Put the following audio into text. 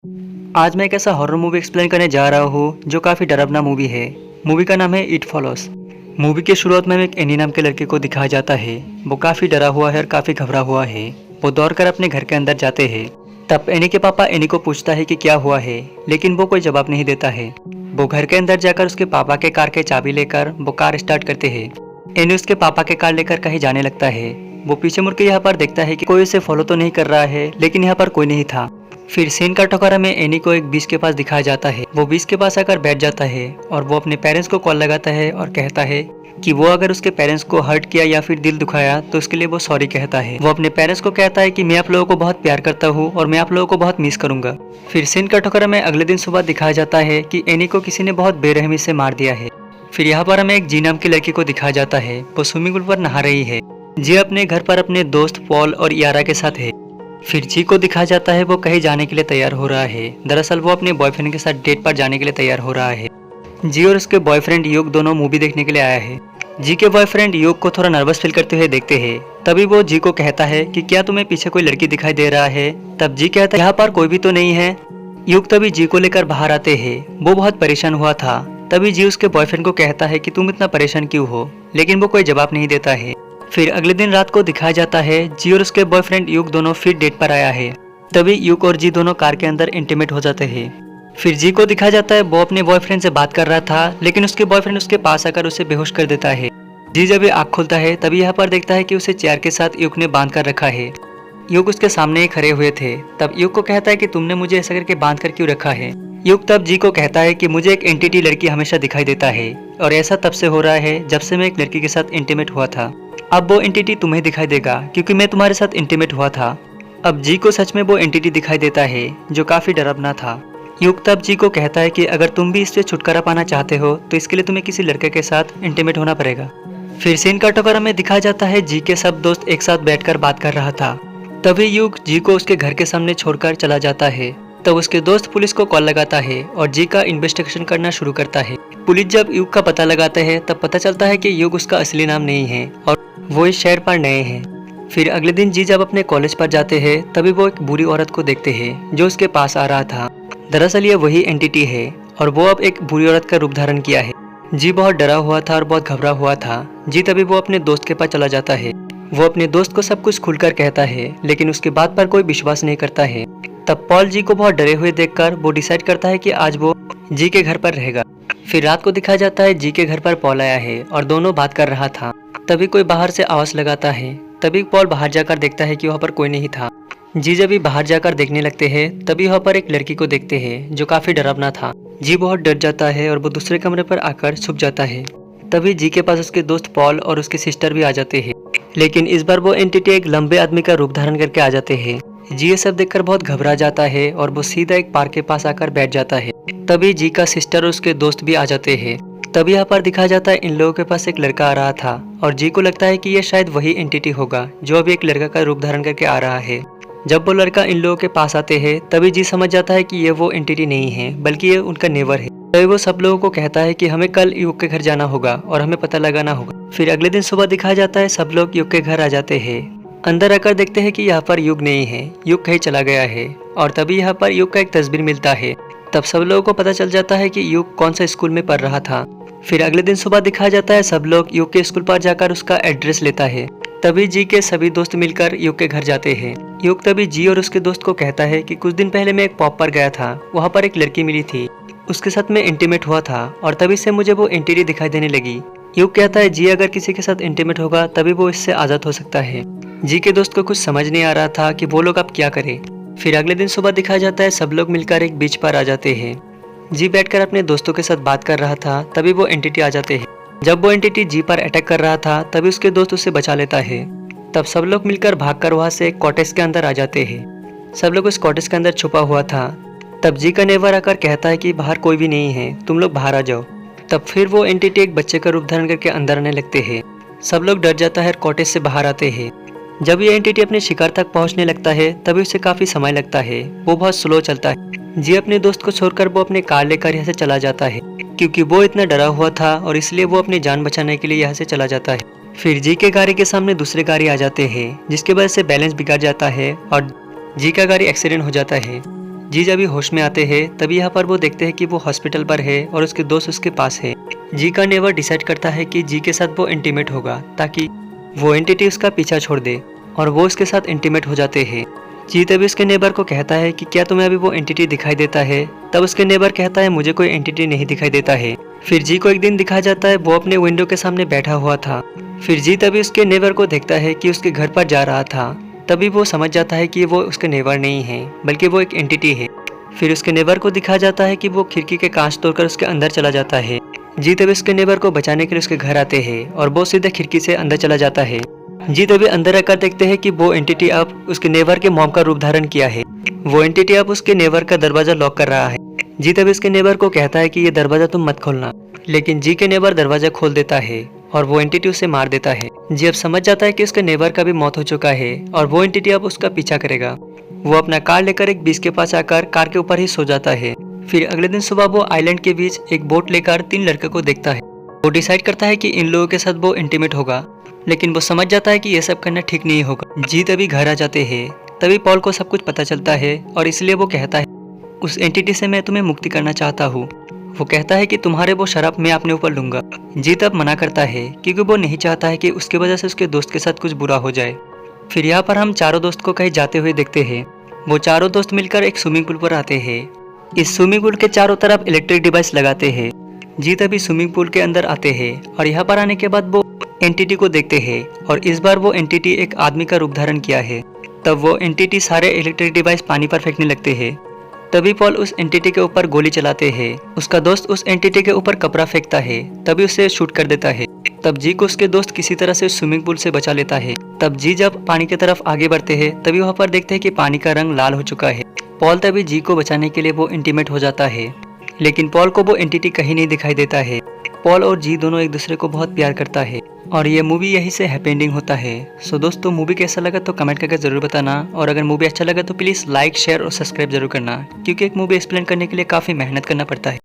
आज मैं एक ऐसा हॉरर मूवी एक्सप्लेन करने जा रहा हूँ जो काफ़ी डरावना मूवी है। मूवी का नाम है इट फॉलोस। मूवी के शुरुआत में हमें एक एनी नाम के लड़के को दिखाया जाता है। वो काफ़ी डरा हुआ है और काफ़ी घबरा हुआ है। वो दौड़कर अपने घर के अंदर जाते हैं। तब एनी के पापा एनी को पूछता है कि क्या हुआ है, लेकिन वो कोई जवाब नहीं देता है। वो घर के अंदर जाकर उसके पापा के कार के चाबी लेकर वो कार स्टार्ट करते हैं। एनी उसके पापा के कार लेकर कहीं जाने लगता है। वो पीछे मुड़ के यहाँ पर देखता है कि कोई उसे फॉलो तो नहीं कर रहा है, लेकिन यहाँ पर कोई नहीं था। फिर सीन का टकोरा में एनी को एक बीच के पास दिखाया जाता है। वो बीच के पास आकर बैठ जाता है और वो अपने पेरेंट्स को कॉल लगाता है और कहता है कि वो अगर उसके पेरेंट्स को हर्ट किया या फिर दिल दुखाया तो उसके लिए वो सॉरी कहता है। वो अपने पेरेंट्स को कहता है कि मैं आप लोगों को बहुत प्यार करता हूँ और मैं आप लोगों को बहुत मिस करूंगा। फिर सीन का टकोरा में अगले दिन सुबह दिखाया जाता है कि एनी को किसी ने बहुत बेरहमी से मार दिया है। फिर यहाँ पर हमें एक जी नाम की लड़की को दिखाया जाता है। वो स्विमिंग पूल पर नहा रही है। जी अपने घर पर अपने दोस्त पॉल और यारा के साथ है। फिर जी को दिखाया जाता है वो कहीं जाने के लिए तैयार हो रहा है। दरअसल वो अपने बॉयफ्रेंड के साथ डेट पर जाने के लिए तैयार हो रहा है। जी और उसके बॉयफ्रेंड योग दोनों मूवी देखने के लिए आया है। जी के बॉयफ्रेंड योग को थोड़ा नर्वस फील करते हुए देखते हैं। तभी वो जी को कहता है कि क्या तुम्हें पीछे कोई लड़की दिखाई दे रहा है। तब जी कहता है यहाँ पर कोई भी तो नहीं है। योग तभी जी को लेकर बाहर आते हैं। वो बहुत परेशान हुआ था। तभी जी उसके बॉयफ्रेंड को कहता है कि तुम इतना परेशान क्यों हो, लेकिन वो कोई जवाब नहीं देता है। फिर अगले दिन रात को दिखाया जाता है जी और उसके बॉयफ्रेंड युग दोनों फिर डेट पर आया है। तभी युग और जी दोनों कार के अंदर इंटीमेट हो जाते हैं। फिर जी को दिखाया जाता है वो अपने बॉयफ्रेंड से बात कर रहा था, लेकिन उसके बॉयफ्रेंड उसके पास आकर उसे बेहोश कर देता है। जी जब ये आँख खोलता है तभी यहाँ पर देखता है कि उसे चेयर के साथ युग ने बांध कर रखा है। युग उसके सामने ही खड़े हुए थे। तब युग को कहता है कि तुमने मुझे ऐसा करके बांध कर क्यों रखा है। युग तब जी को कहता है कि मुझे एक एंटिटी लड़की हमेशा दिखाई देता है और ऐसा तब से हो रहा है जब से मैं एक लड़की के साथ इंटीमेट हुआ था। अब वो एंटिटी तुम्हें दिखाई देगा क्योंकि मैं तुम्हारे साथ इंटीमेट हुआ था। अब जी को सच में वो एंटिटी दिखाई देता है जो काफी डरावना था। युग तब जी को कहता है कि अगर तुम भी इससे छुटकारा पाना चाहते हो तो इसके लिए तुम्हें किसी लड़के के साथ इंटीमेट होना पड़ेगा। फिर सीन का टकोरा में दिखाया जाता है जी के सब दोस्त एक साथ बैठकर बात कर रहा था। तभी युग जी को उसके घर के सामने छोड़कर चला जाता है। तब उसके दोस्त पुलिस को कॉल लगाता है और जी का इन्वेस्टिगेशन करना शुरू करता है। पुलिस जब युग का पता लगाता है तब पता चलता है कि युग उसका असली नाम नहीं है और वो इस शहर पर नए हैं। फिर अगले दिन जी जब अपने कॉलेज पर जाते हैं तभी वो एक बुरी औरत को देखते हैं जो उसके पास आ रहा था। दरअसल ये वही एंटिटी है और वो अब एक बुरी औरत का रूप धारण किया है। जी बहुत डरा हुआ था और बहुत घबरा हुआ था। जी तभी वो अपने दोस्त के पास चला जाता है। वो अपने दोस्त को सब कुछ खुलकर कहता है, लेकिन उसकी बात पर कोई विश्वास नहीं करता है। तब पॉल जी को बहुत डरे हुए देखकर वो डिसाइड करता है कि आज वो जी के घर पर रहेगा। फिर रात को दिखाया जाता है जी के घर पर पॉल आया है और दोनों बात कर रहा था। तभी कोई बाहर से आवाज लगाता है। तभी पॉल बाहर जाकर देखता है कि वहाँ पर कोई नहीं था। जी जब भी बाहर जाकर देखने लगते हैं तभी वहाँ पर एक लड़की को देखते हैं जो काफी डरावना था। जी बहुत डर जाता है और वो दूसरे कमरे पर आकर छुप जाता है। तभी जी के पास उसके दोस्त पॉल और उसकी सिस्टर भी आ जाते हैं, लेकिन इस बार वो एंटिटी एक लंबे आदमी का रूप धारण करके आ जाते हैं। जी ये सब देखकर बहुत घबरा जाता है और वो सीधा एक पार्क के पास आकर बैठ जाता है। तभी जी का सिस्टर और उसके दोस्त भी आ जाते हैं। तभी यहाँ पर दिखाया जाता है इन लोगों के पास एक लड़का आ रहा था और जी को लगता है कि ये शायद वही एंटिटी होगा जो अभी एक लड़का का रूप धारण करके आ रहा है। जब वो लड़का इन लोगों के पास आते हैं तभी जी समझ जाता है कि ये वो एंटिटी नहीं है बल्कि ये उनका नेबर है। तभी वो सब लोगों को कहता है कि हमें कल युग के घर जाना होगा और हमें पता लगाना होगा। फिर अगले दिन सुबह दिखाया जाता है सब लोग युग के घर आ जाते हैं। अंदर आकर देखते हैं कि यहाँ पर युग नहीं है, युग कहीं चला गया है और तभी यहाँ पर युग का एक तस्वीर मिलता है। तब सब लोगों को पता चल जाता है कि युग कौन सा स्कूल में पढ़ रहा था। फिर अगले दिन सुबह दिखाया जाता है सब लोग युग के स्कूल पर जाकर उसका एड्रेस लेता है। तभी जी के सभी दोस्त मिलकर युग के घर जाते हैं। युग तभी जी और उसके दोस्त को कहता है कि कुछ दिन पहले मैं एक पॉप पर गया था, वहाँ पर एक लड़की मिली थी, उसके साथ मैं इंटीमेट हुआ था और तभी से मुझे वो एंटिटी दिखाई देने लगी। युग कहता है जी अगर किसी के साथ इंटीमेट होगा तभी वो इससे आजाद हो सकता है। जी के दोस्त को कुछ समझ नहीं आ रहा था कि वो लोग अब क्या करें। फिर अगले दिन सुबह दिखाया जाता है सब लोग मिलकर एक बीच पर आ जाते हैं। जी बैठकर अपने दोस्तों के साथ बात कर रहा था तभी वो एंटिटी आ जाते हैं। जब वो एंटिटी जी पर अटैक कर रहा था तभी उसके दोस्त उसे बचा लेता है। तब सब लोग मिलकर भागकर वहां से एक कॉटेज के अंदर आ जाते हैं। सब लोग उस कॉटेज के अंदर छुपा हुआ था। तब जी का नेबर आकर कहता है कि बाहर कोई भी नहीं है, तुम लोग बाहर आ जाओ। तब फिर वो एंटिटी एक बच्चे का रूप धारण करके अंदर आने लगते हैं। सब लोग डर जाता है और कॉटेज से बाहर आते हैं। जब ये एंटिटी अपने शिकार तक पहुंचने लगता है तभी उसे काफी समय लगता है, वो बहुत स्लो चलता है। जी अपने दोस्त को छोड़कर वो अपने कार लेकर यहाँ से चला जाता है क्योंकि वो इतना डरा हुआ था और इसलिए वो अपनी जान बचाने के लिए यहाँ से चला जाता है। फिर जी के गाड़ी के सामने दूसरे गाड़ी आ जाते हैं जिसकी वजह से बैलेंस बिगड़ जाता है और जी का गाड़ी एक्सीडेंट हो जाता है। जी जब भी होश में आते हैं तभी यहाँ पर वो देखते हैं कि वो हॉस्पिटल पर है और उसके दोस्त उसके पास है। जी का नेवर डिसाइड करता है कि जी के साथ वो इंटीमेट होगा ताकि वो एंटिटी उसका पीछा छोड़ दे और वो उसके साथ इंटीमेट हो जाते हैं। जी तभी उसके नेबर को कहता है कि क्या तुम्हें अभी वो एंटिटी दिखाई देता है। तब उसके नेबर कहता है मुझे कोई एंटिटी नहीं दिखाई देता है। फिर जी को एक दिन दिखा जाता है वो अपने विंडो के सामने बैठा हुआ था। फिर जी तभी उसके नेबर को देखता है कि उसके घर पर जा रहा था। तभी वो समझ जाता है कि वो उसके नेबर नहीं है बल्कि वो एक एंटिटी है। फिर उसके नेबर को दिखा जाता है कि वो खिड़की के कांच तोड़कर उसके अंदर चला जाता है। जी तभी उसके नेबर को बचाने के लिए उसके घर आते हैं और वो सीधे खिड़की से अंदर चला जाता है। जी तभी अंदर आकर देखते हैं कि वो एंटिटी अब उसके नेबर के मॉम का रूप धारण किया है। वो एंटिटी अब उसके नेबर का दरवाजा लॉक कर रहा है। जी तभी उसके नेबर को कहता है कि ये दरवाजा तुम मत खोलना, लेकिन जी के नेबर दरवाजा खोल देता है और वो एंटिटी उसे मार देता है। जी अब समझ जाता है कि उसके नेबर का भी मौत हो चुका है और वो एंटिटी अब उसका पीछा करेगा। वो अपना कार लेकर एक बीच के पास आकर कार के ऊपर ही सो जाता है। फिर अगले दिन सुबह वो आइलैंड के बीच एक बोट लेकर 3 लड़के को देखता है। वो डिसाइड करता है कि इन लोगों के साथ वो इंटीमेट होगा, लेकिन वो समझ जाता है कि ये सब करना ठीक नहीं होगा। जी तभी घर आ जाते हैं। तभी पॉल को सब कुछ पता चलता है और इसलिए वो कहता है उस एंटिटी से मैं तुम्हें मुक्ति करना चाहता हूँ। वो कहता है कि तुम्हारे वो शराब मैं अपने ऊपर लूंगा। जी तब मना करता है क्योंकि वो नहीं चाहता है कि उसकी वजह से उसके दोस्त के साथ कुछ बुरा हो जाए। फिर यहाँ पर हम चारों दोस्त को कहीं जाते हुए देखते हैं। वो चारों दोस्त मिलकर एक स्विमिंग पूल पर आते हैं। इस स्विमिंग पूल के चारों तरफ इलेक्ट्रिक डिवाइस लगाते हैं। जी तभी स्विमिंग पूल के अंदर आते हैं और यहाँ पर आने के बाद वो एंटिटी को देखते हैं और इस बार वो एंटिटी एक आदमी का रूप धारण किया है। तब वो एंटिटी सारे इलेक्ट्रिक डिवाइस पानी पर फेंकने लगते हैं। तभी पॉल उस एंटिटी के ऊपर गोली चलाते हैं। उसका दोस्त उस एंटिटी के ऊपर कपड़ा फेंकता है, तभी उसे शूट कर देता है। तब जी को उसके दोस्त किसी तरह से स्विमिंग पूल से बचा लेता है। तब जी जब पानी की तरफ आगे बढ़ते हैं तभी वहाँ पर देखते हैं कि पानी का रंग लाल हो चुका है। पॉल तभी जी को बचाने के लिए वो इंटीमेट हो जाता है, लेकिन पॉल को वो एंटिटी कहीं नहीं दिखाई देता है। पॉल और जी दोनों एक दूसरे को बहुत प्यार करता है और ये मूवी यहीं से हैप्पी एंडिंग होता है। सो दोस्तों मूवी कैसा लगा तो कमेंट करके जरूर बताना, और अगर मूवी अच्छा लगा तो प्लीज़ लाइक शेयर और सब्सक्राइब जरूर करना, क्योंकि एक मूवी एक्सप्लेन करने के लिए काफ़ी मेहनत करना पड़ता है।